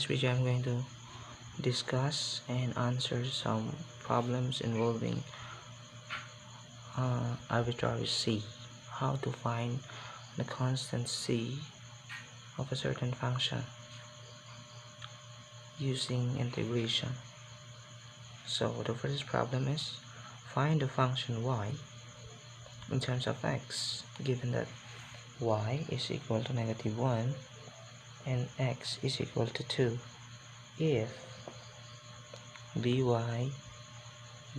this video I'm going to discuss and answer some problems involving arbitrary c. How to find the constant c of a certain function using integration. So the first problem is find the function y in terms of x, given that y is equal to -1 and x is equal to 2 if dy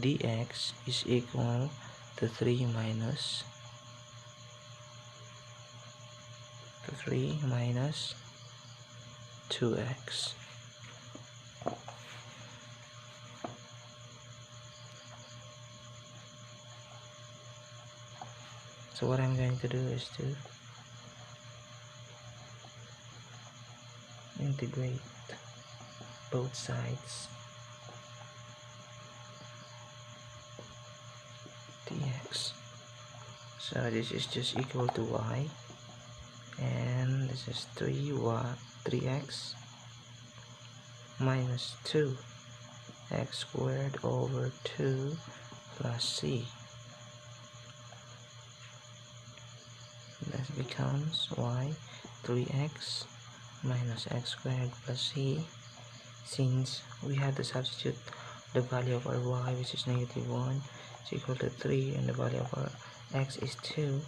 dx is equal to 3 minus 2x. So what I'm going to do is to integrate both sides dx. So this is just equal to y, and this is 3x minus 2x squared over 2 plus c. That becomes y 3x minus x squared plus c. Since we have to substitute the value of our y, which is -1, is equal to 3, and the value of our x is 2,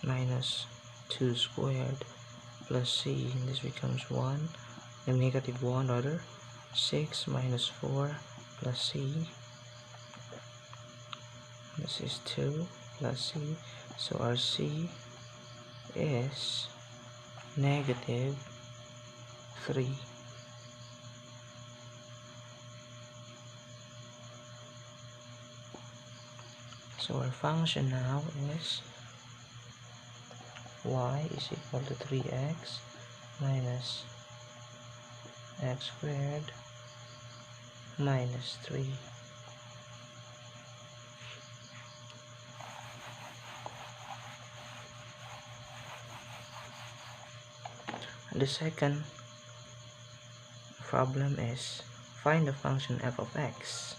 minus 2 squared plus c, and this becomes 1, and -1 rather, 6 minus 4 plus c, this is 2 plus c, so our c is -3. So our function now is y is equal to 3x minus x squared minus 3. The second problem is find the function f of x.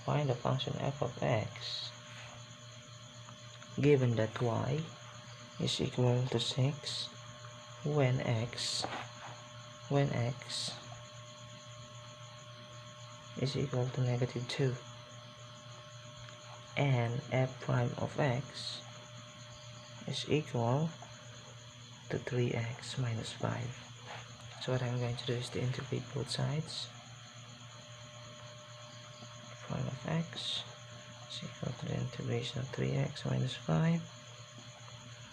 Find the function f of x given that y is equal to 6 when x is equal to -2, and f prime of x is equal to 3x minus 5. So what I'm going to do is to integrate both sides. Prime of x is equal to the integration of 3x minus 5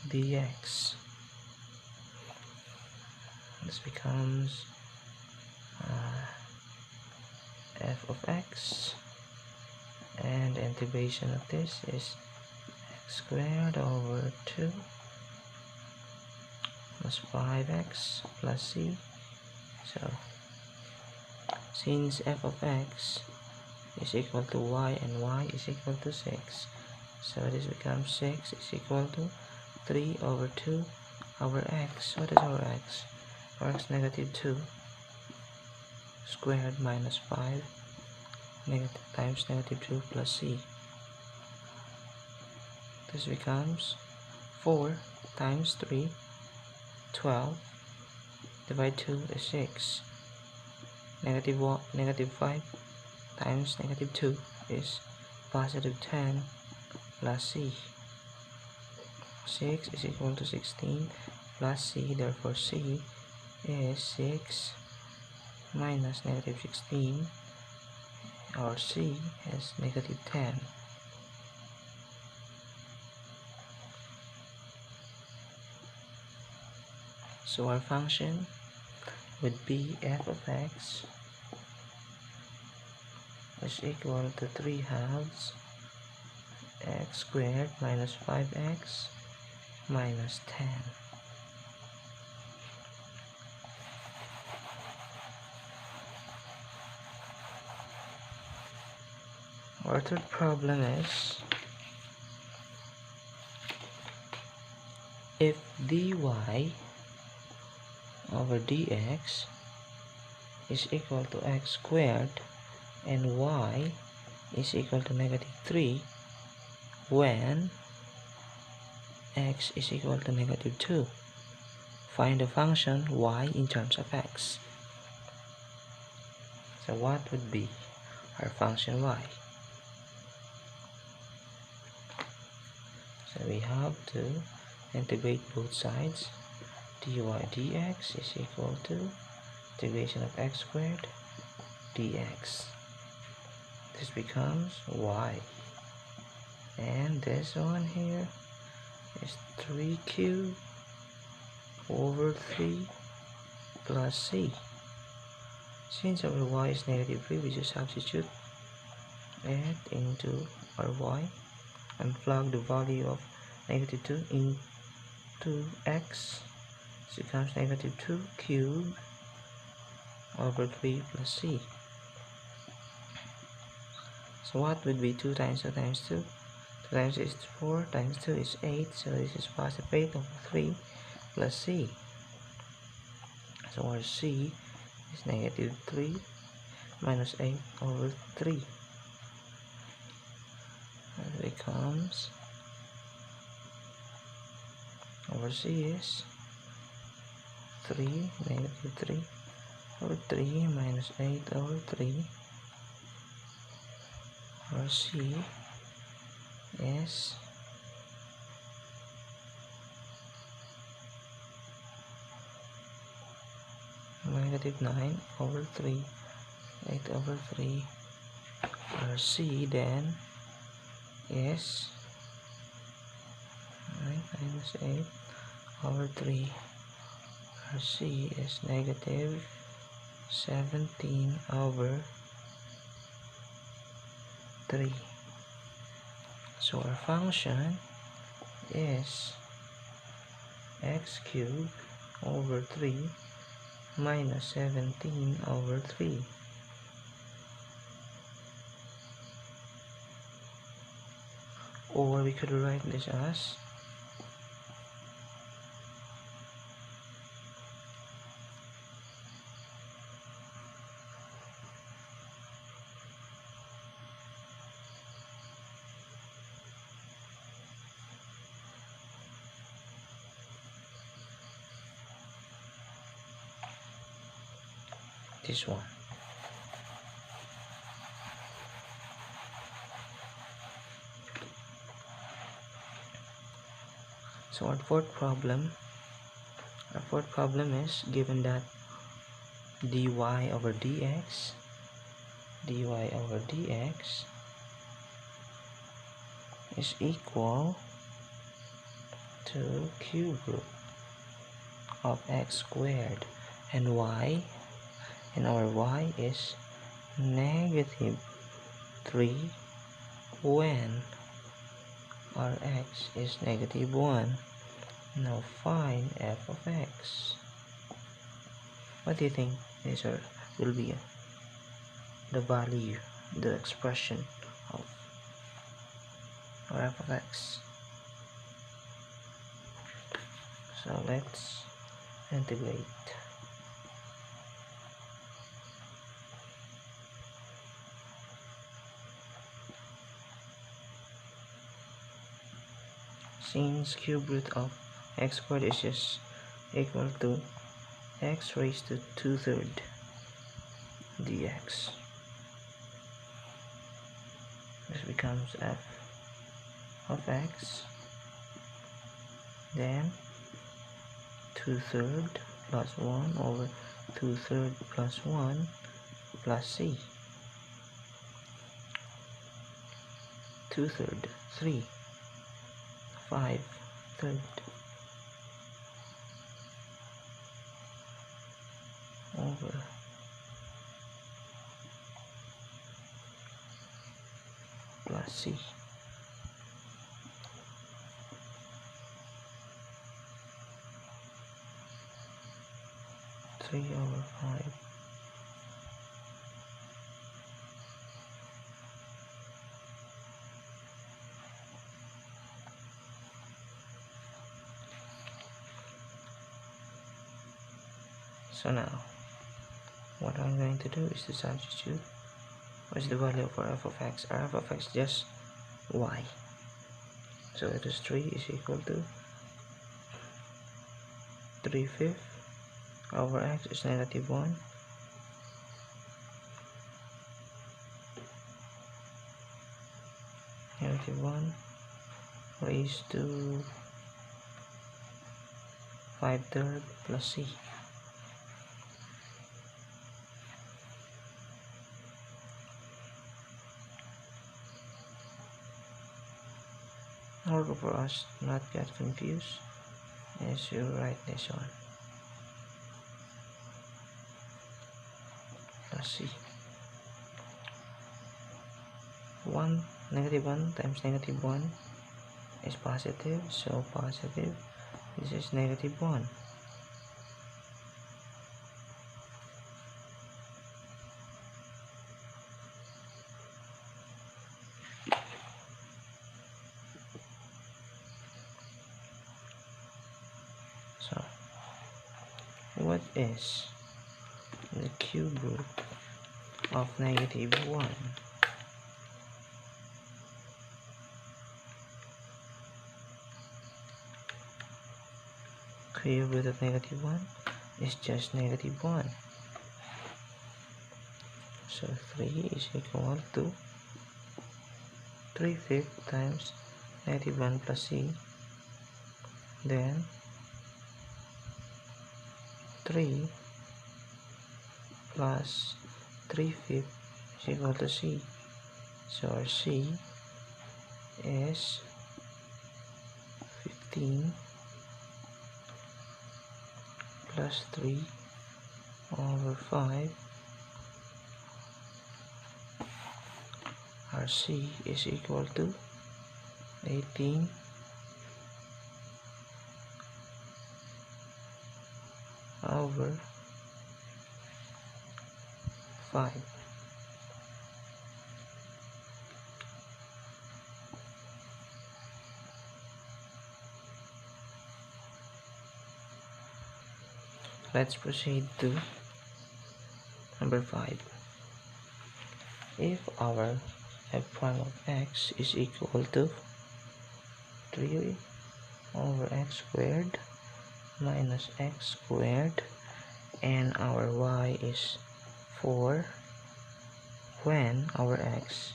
dx. This becomes f of x, and the integration of this is x squared over 2 plus 5x plus c. So since f of x is equal to y and y is equal to 6, so this becomes 6 is equal to 3 over 2 over x. What is our x? Our x -2 squared minus 5 times -2 plus c. This becomes 4 times 3, 12, divide 2 is 6. -5 times -2 is +10 plus c. 6 is equal to 16 plus c, therefore c is 6 minus -16, or c is -10. So our function would be f of x is equal to 3/2 x squared minus 5x minus 10. Our third problem is if dy over dx is equal to x squared and y is equal to -3 when x is equal to -2. Find the function y in terms of x. So what would be our function y? So we have to integrate both sides. Dy dx is equal to integration of x squared dx. This becomes y. And this one here is 3 cubed over 3 plus c. Since our y is -3, we just substitute it into our y and plug the value of -2 into x. So it becomes -2 cubed over 3 plus c. So what would be 2 times 2 times 2? 2 times 2 is 4, times 2 is 8, so this is positive 8 over 3 plus c. So our c is -3 minus 8 over 3. And it becomes, our c is 3, -3 over 3 minus 8 over 3. Our c is -9 over 3, 8 over 3. Our c then is 9 minus 8 over 3. Our c is -17 over 3. So our function is x cubed over 3 minus 17 over 3. Or we could write this as this one. So our fourth problem is given that dy over dx is equal to cube root of x squared and y, and our y is -3 when our x is -1. Now find f of x. What do you think will be the value, the expression of our f of x? So let's integrate. Since cube root of x squared is just equal to x raised to 2/3 dx, this becomes f of x, then 2/3 plus 1 over 2/3 plus 1 plus c. 2/3, 3, 5/3 over plus c. 3 over 5. So now what I'm going to do is to substitute what is the value for f of x. Our f of x just y, so it is 3 is equal to 3/5 over x is negative 1, negative 1 raised to 5/3 plus c. In order for us not get confused, is you write this one plus c. 1 negative 1 times negative 1 is positive, so positive, this is negative 1. So what is the cube root of negative 1? Cube root of negative 1 is just negative 1. So 3 is equal to 3/5 times negative 1 plus c. Then 3 plus 3/5 is equal to c. So our c is 15 plus 3 over 5. Our c is equal to 18 over 5. Let's proceed to number 5. If our f prime of x is equal to 3 over x squared minus x squared and our y is 4 when our x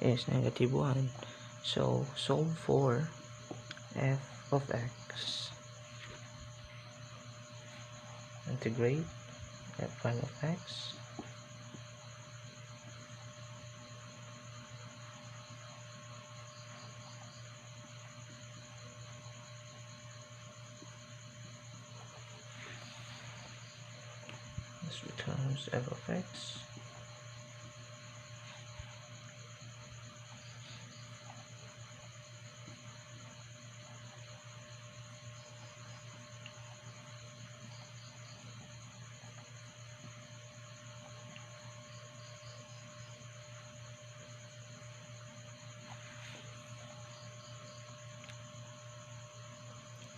is negative 1, so solve for f of x. Integrate f prime of x this returns f of x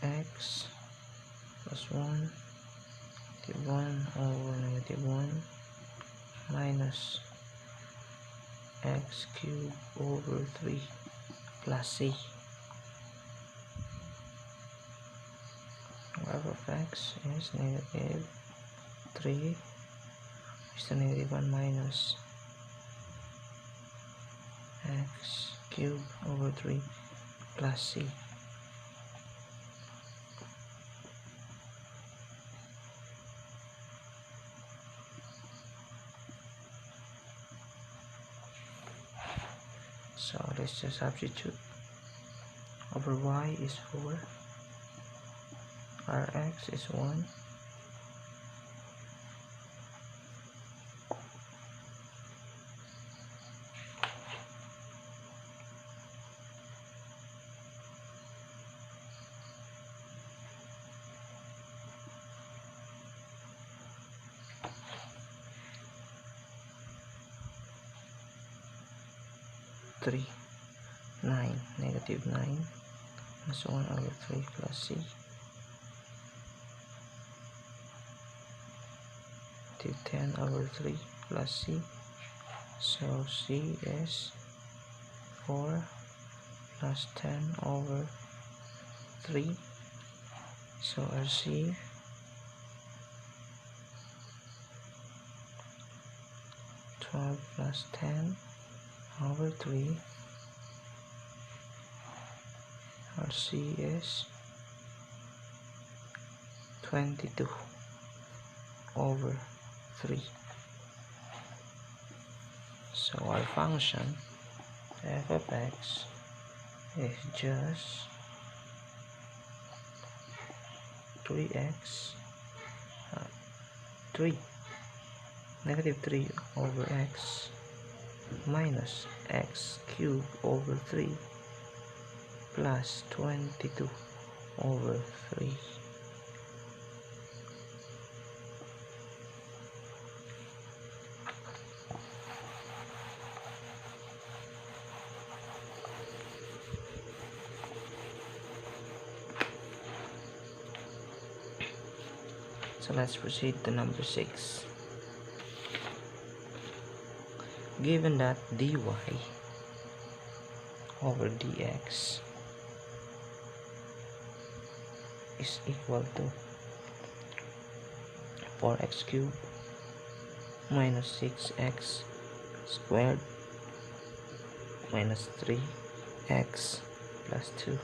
x plus 1 negative 1 over negative 1 minus x cubed over 3 plus c. F of x is negative 3 is the negative 1 minus x cubed over 3 plus c. So let's just substitute. Over y is 4, our x is 1, -3, 9, negative 9 plus 1 over 3 plus c. negative 10 over 3 plus c. So c is 4 plus 10 over 3. So our c 12 plus 10 over 3. Our c is 22 over 3. So our function f of x is just 3x 3 negative 3 over x minus x cubed over 3 plus 22 over 3. So let's proceed to number 6. Given that dy over dx is equal to 4x cubed minus 6x squared minus 3x plus 2,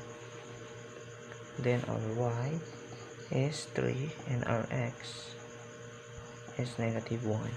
then our y is 3 and our x is negative 1.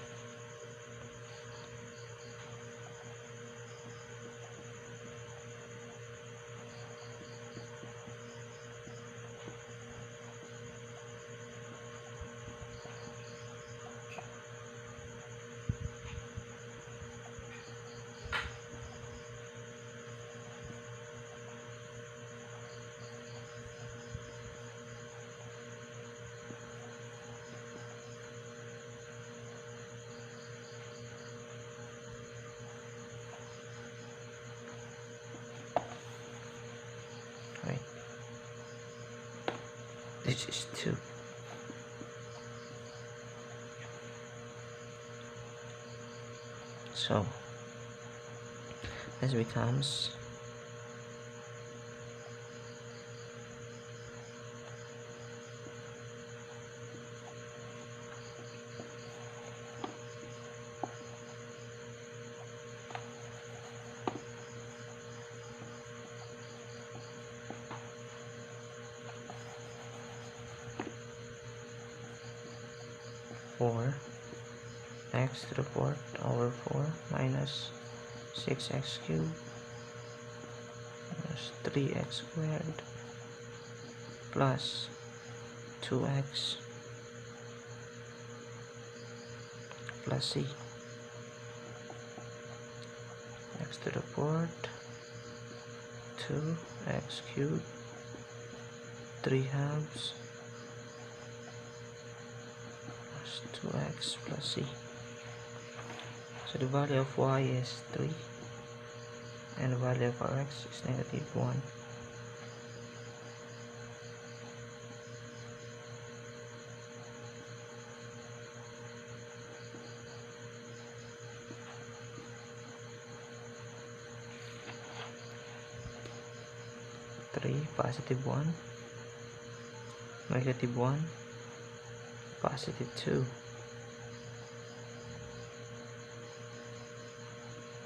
Right, this is 2. So this becomes 4 x to the 4th over 4 minus 6x cubed minus 3x squared plus 2x plus c. X to the 4th 2x cubed 3 halves 2x plus c. So the value of y is 3 and the value of our x is negative 1. Positive 1, negative 1, positive 2,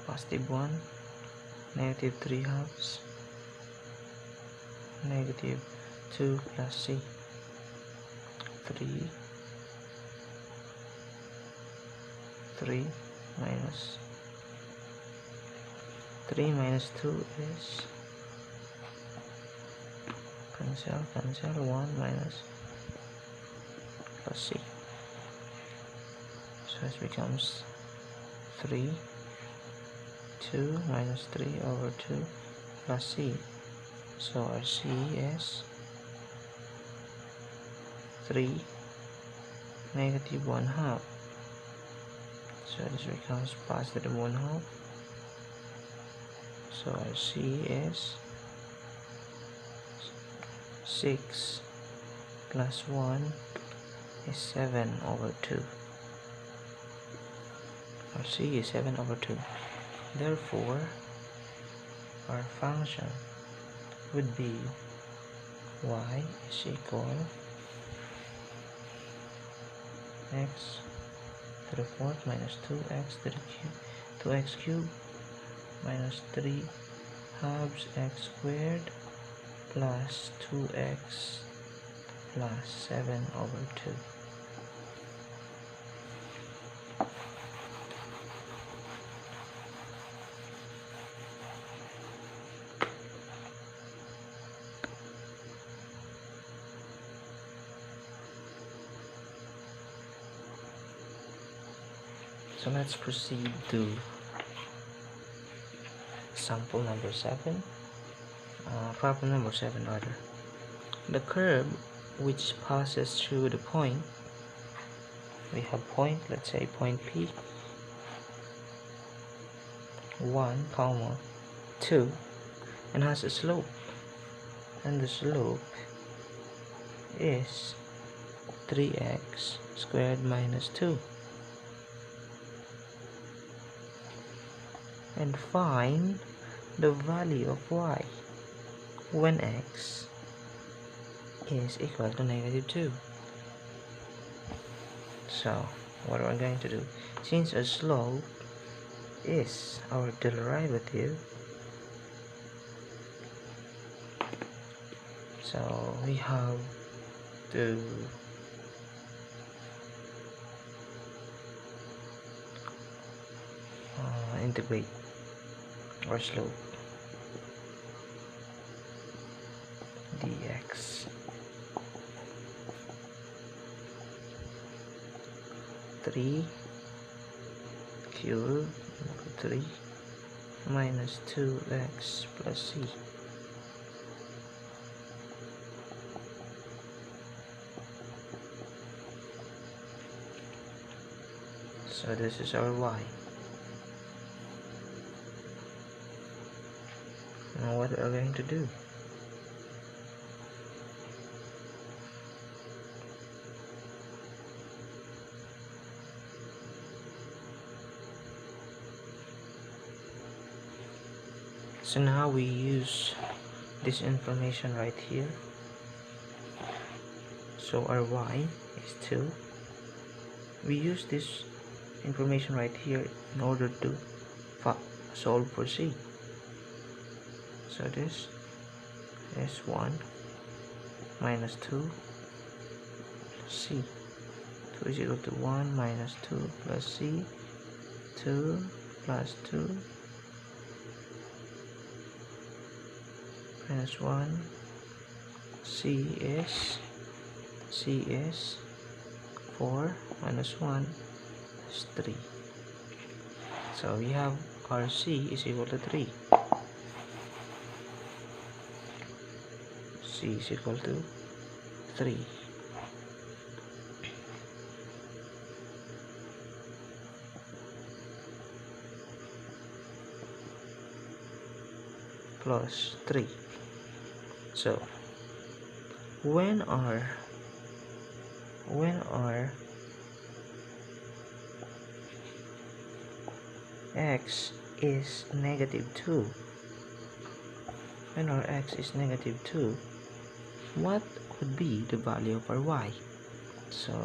positive 1, negative 3 halves, negative 2 plus c, 3 minus 2 is cancel 1 minus plus c. So it becomes 3 2 minus 3 over 2 plus c. So our c is 3 negative 1 half. So this becomes positive 1 half. So our c is 6 plus 1 is 7 over 2. Our c is 7/2. Therefore, our function would be y is equal x to the fourth minus 2x to the cube, 2x cubed minus 3 halves x squared plus 2x plus 7/2. So let's proceed to sample number 7. Problem number 7 rather. The curve which passes through the point, we have point, let's say point P, 1, 2, and has a slope, and the slope is 3x squared minus 2. And find the value of y when x is equal to -2. So what are we going to do? Since a slope is our derivative, so we have to integrate our slope dx 3 cubed 3 minus 2x plus c. So this is our y. Now what are we going to do? So now we use this information right here. So our y is 2. We use this information right here in order to solve for c. So this is 1 minus 2 plus c. 2 is equal to 1 minus 2 plus c. 2 plus 2 minus 1. c is 4 minus 1 is 3. So we have our c is equal to 3. C is equal to 3. Plus 3. So when our x is -2, when our x is -2, what would be the value of our y? So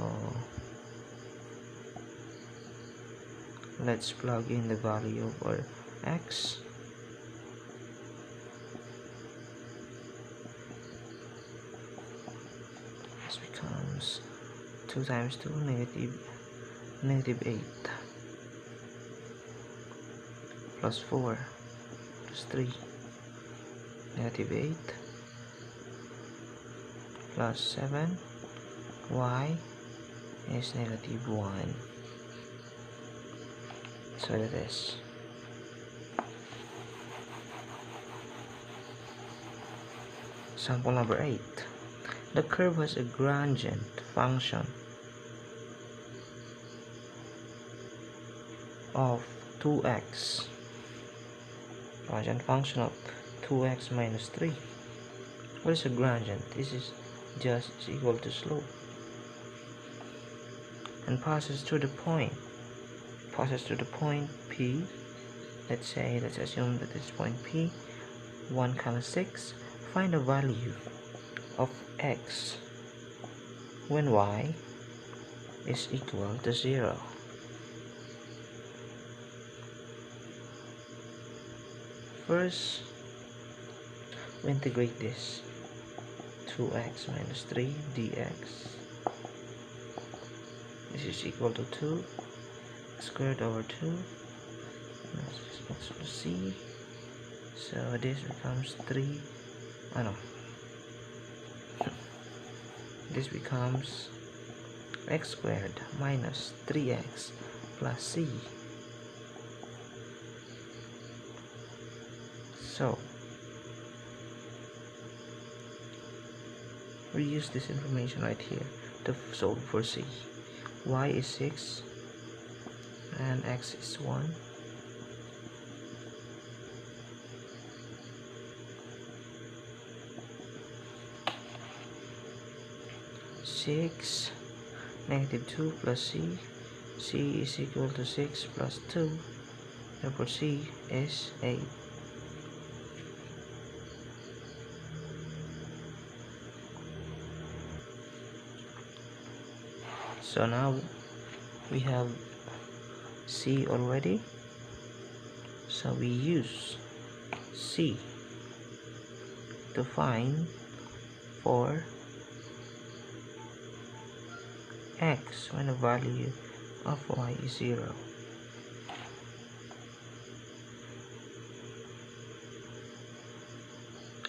let's plug in the value of our x. This becomes 2 times 2 negative 8 plus 4 plus 3 negative 8 plus 7. Y is -1. So that is sample number 8. The curve has a gradient function of 2x. Gradient function of 2x minus 3. What is a gradient? This is just equal to slope and passes through the point passes to the point P. Let's assume that this point P, 1, 6. Find the value of x when y is equal to 0. First, we integrate this. 2x minus 3 dx. This is equal to 2 squared over 2. This is equal to c. So this becomes 3. Oh no. This becomes x squared minus 3x plus c. So we use this information right here to solve for c. Y is 6 and x is 1. -2 plus c. C is equal to 6 plus 2. Therefore c is 8. So now we have c already. So we use c to find for x when the value of y is 0.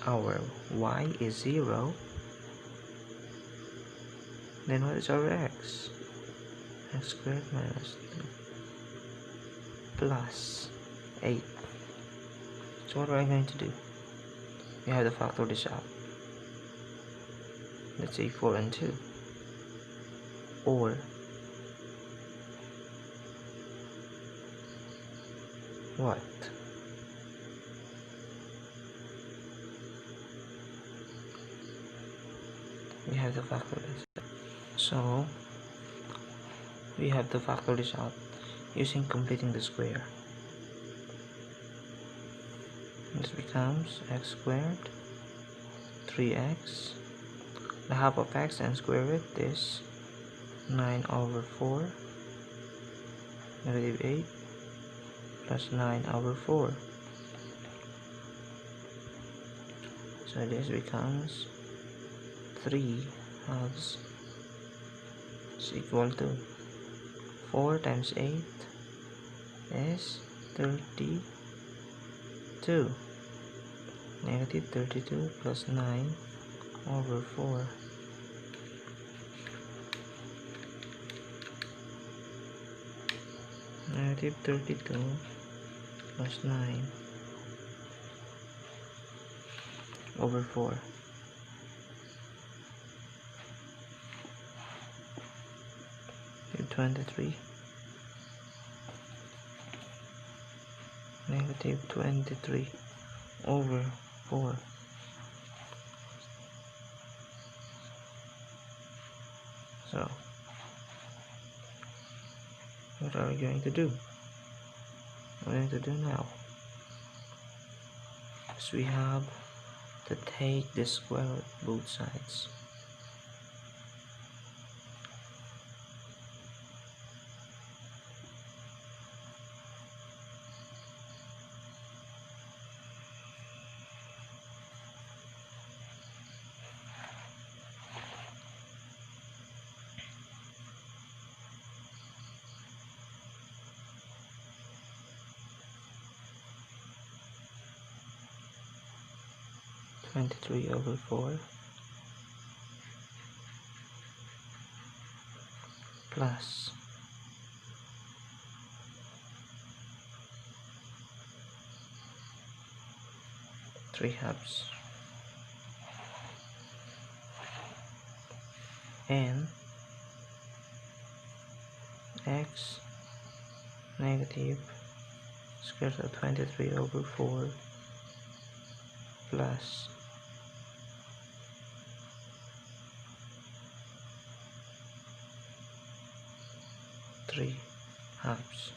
Our y is 0. Then what is our x? X squared minus 3 plus 8. So what are we going to do? We have to factor this out. Let's say 4 and 2. Or what? We have to factor this. So we have to factor this out using completing the square. This becomes x squared 3x. The half of x and square root is 9 over 4 negative 8 plus 9 over 4. So this becomes 3 halves is equal to 4 times 8 is 32. Negative 32 plus 9 over 4. Negative 32 plus 9 over 4. Negative 23. Negative 23 over 4. So what are we going to do? We're going to do now is we have to take the square root both sides. Twenty-three over 4 plus 3 halves and x negative square root of 23 over 4 plus 3 halves.